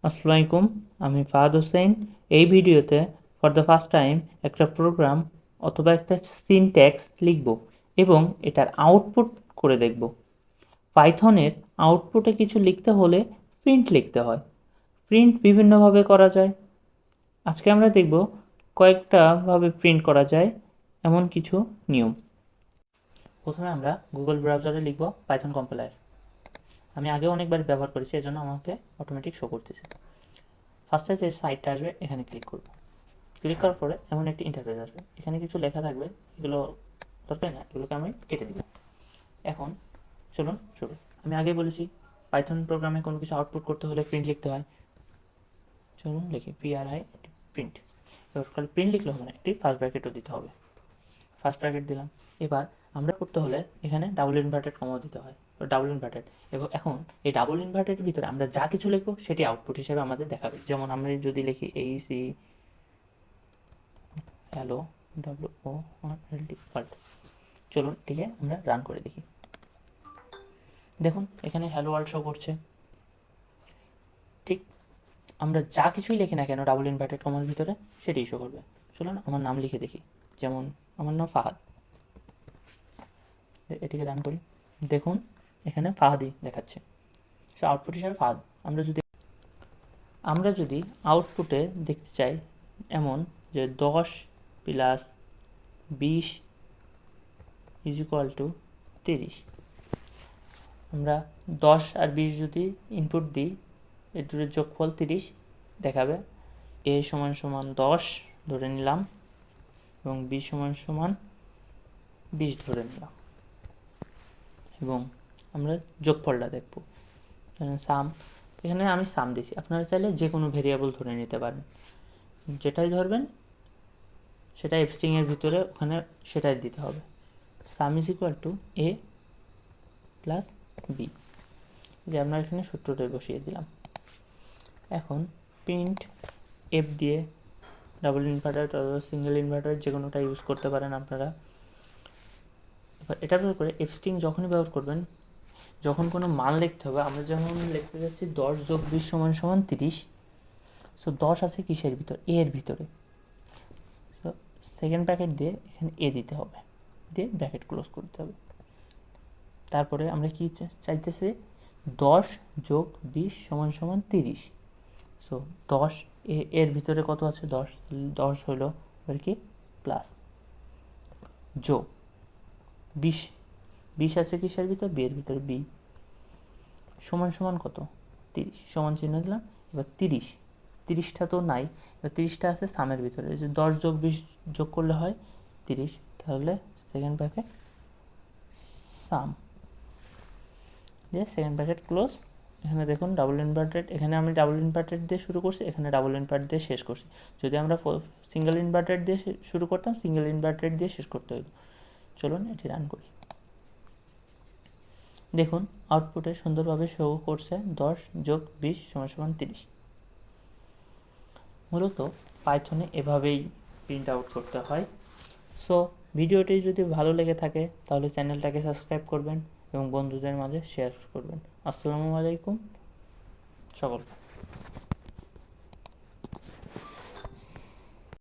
আসসালামু আলাইকুম, আমি ফাহাদ হোসেন। এই ভিডিওতে ফর দ্য ফার্স্ট টাইম একটা প্রোগ্রাম অথবা একটা সিনট্যাক্স লিখব এবং এটার আউটপুট করে দেখব। পাইথনের আউটপুটে কিছু লিখতে হলে প্রিন্ট লিখতে হয়। প্রিন্ট বিভিন্নভাবে করা যায়। আজকে আমরা দেখব কয়েকটা ভাবে প্রিন্ট করা যায় এমন কিছু নিয়ম। প্রথমে আমরা গুগল ব্রাউজারে লিখব পাইথন কম্পাইলার। আমি আগেও অনেকবার ব্যবহার করেছি, এজন্য আমাকে অটোমেটিক শো করতেছে। ফার্স্টে যে সাইটটা আসবে এখানে ক্লিক করব। ক্লিক করার পরে এমন একটি ইন্টারফেস আসবে, এখানে কিছু লেখা থাকবে, এগুলো দরকার না, এগুলোকে আমি কেটে দিব। এখন চলুন শুরু। আমি আগে বলেছি পাইথন প্রোগ্রামে কোনো কিছু আউটপুট করতে হলে প্রিন্ট লিখতে হয়। চলুন লিখি PRI প্রিন্ট। এবার খালি প্রিন্ট লিখলে হবে না, একটি ফার্স্ট ব্র্যাকেটও দিতে হবে। ফার্স্ট ব্র্যাকেট দিলাম। এবার আমরা করতে হলে এখানে ডাবল ইনভার্টেড কমাও দিতে হয়, ডাবল ইনভার্টেড। এবং এখন এই ডাবল ইনভার্টেডের ভিতরে আমরা যা কিছু লিখবো সেটি আউটপুট হিসেবে আমাদের দেখাবে। যেমন আমরা যদি লিখি AEC হ্যালো WORLD ওয়ার্ল্ড, চলুন ঠিক আছে আমরা রান করে দেখি। দেখুন এখানে হ্যালো ওয়ার্ল্ড শো করছে। ঠিক আমরা যা কিছুই লিখি না কেন ডাবল ইনভার্টেড কমার ভিতরে সেটাই শো করবে। চলুন আমার নাম লিখে দেখি, যেমন আমার নাম ফাহাদ। এটিকে রান করি। দেখুন এখানে ফাহাদি দেখাচ্ছে, সে আউটপুট হিসাবে ফাহাদ। আমরা যদি আউটপুটে দেখতে চাই এমন যে 10 প্লাস 20 ইজ ইকুয়াল টু 30, আমরা 10 আর 20 যদি ইনপুট দিই এর দুটোর যোগফল 30 দেখাবে। A সমান সমান 10 ধরে নিলাম এবং B সমান সমান 20 ধরে নিলাম এবং আমরা যোগফলটা দেখব। সাম, এখানে আমি সাম দিছি, আপনারা চাইলে যে কোনো ভেরিয়েবল ধরে নিতে পারেন। যেটাই ধরবেন সেটা স্ট্রিংয়ের ভিতরে ওখানে সেটাই দিতে হবে। সাম is equal to A plus B, যে আমরা এখানে সূত্রটাই বসিয়ে দিলাম। এখন প্রিন্ট এফ দিয়ে ডাবল ইনভার্টার অথবা সিঙ্গেল ইনভার্টার যে কোনোটা ইউজ করতে পারেন আপনারা। এবার এটা ব্যবহার করে এফ স্ট্রিং যখনই ব্যবহার করবেন, যখন কোনো মান লিখতে হবে, আমরা যখন লিখতে যাচ্ছি 10 যোগ 20 সমান সমান 30, সো 10 আছে কিসের ভিতর? এ এর ভিতরে। সো সেকেন্ড ব্র্যাকেট দিয়ে এখানে এ দিতে হবে, দিয়ে ব্র্যাকেট ক্লোজ করতে হবে। তারপরে আমরা কি চাইতেছি? 10 যোগ 20 সমান সমান 30। সো 10 এর ভিতরে কত আছে? 10, 10 হলো এবার কি প্লাস যোগ 20, 20 আছে কিসের ভিতর? বি এর ভিতরে, বি সমান সমান কত? 30, সমান চিহ্ন দিলাম। এবার 30টা তো নাই, এবার 30টা আছে সামের ভিতরে, যে 10 যোগ 20 যোগ করলে হয় 30, তাহলে সেকেন্ড ব্র্যাকেট সাম দিয়ে সেকেন্ড ব্র্যাকেট ক্লোজ। এখানে দেখুন ডাবল ইনভার্টেড, এখানে আমি ডাবল ইনভার্টেড দিয়ে শুরু করছি, এখানে ডাবল ইনভার্ট দিয়ে শেষ করছি। যদি আমরা সিঙ্গেল ইনভার্টেড দিয়ে শুরু করতাম, সিঙ্গেল ইনভার্টেড দিয়ে শেষ করতে হতো। চলুন এটি রান করি। দেখুন আউটপুটে সুন্দরভাবে শো করছে 10 যোগ 20 সমান সমান 30। মূলত পাইথনে এভাবেই প্রিন্ট আউট করতে হয়। সো ভিডিওটি যদি ভালো লেগে থাকে তাহলে চ্যানেলটাকে সাবস্ক্রাইব করবেন এবং বন্ধুদের মাঝে শেয়ার করবেন। আসসালামু আলাইকুম সকলকে।